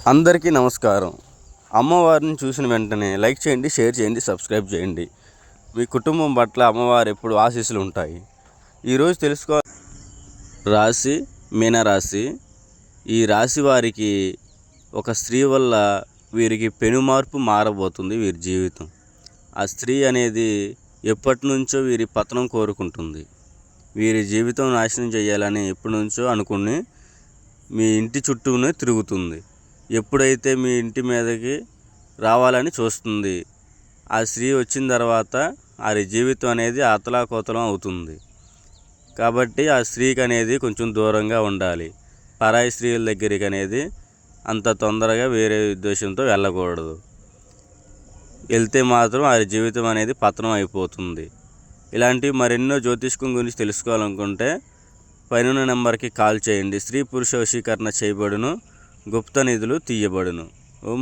అందరికీ నమస్కారం. అమ్మవారిని చూసిన వెంటనే లైక్ చేయండి, షేర్ చేయండి, సబ్స్క్రైబ్ చేయండి. మీ కుటుంబం పట్ల అమ్మవారు ఎప్పుడు ఆశీస్సులు ఉంటాయి. ఈరోజు రాశి మీనరాశి. ఈ రాశి వారికి ఒక స్త్రీ వల్ల వీరికి పెనుమార్పు మారబోతుంది వీరి జీవితం. ఆ స్త్రీ అనేది ఎప్పటి నుంచో వీరి పతనం కోరుకుంటుంది. వీరి జీవితం నాశనం చేయాలని ఎప్పటి నుంచో అనుకుని మీ ఇంటి చుట్టూనే తిరుగుతుంది. ఎప్పుడైతే మీ ఇంటి మీదకి రావాలని చూస్తుంది, ఆ స్త్రీ వచ్చిన తర్వాత వారి జీవితం అనేది అతలాకుతలం అవుతుంది. కాబట్టి ఆ స్త్రీకి అనేది కొంచెం దూరంగా ఉండాలి. పరాయి స్త్రీల దగ్గరికి అనేది అంత తొందరగా వేరే ఉద్దేశంతో వెళ్ళకూడదు. వెళ్తే మాత్రం వారి జీవితం అనేది పతనం అయిపోతుంది. ఇలాంటివి మరెన్నో జ్యోతిష్కం గురించి తెలుసుకోవాలనుకుంటే పైన నెంబర్కి కాల్ చేయండి. స్త్రీ పురుష వశీకరణ చేయబడును, గుప్త నిధులు తీయబడును. ఓం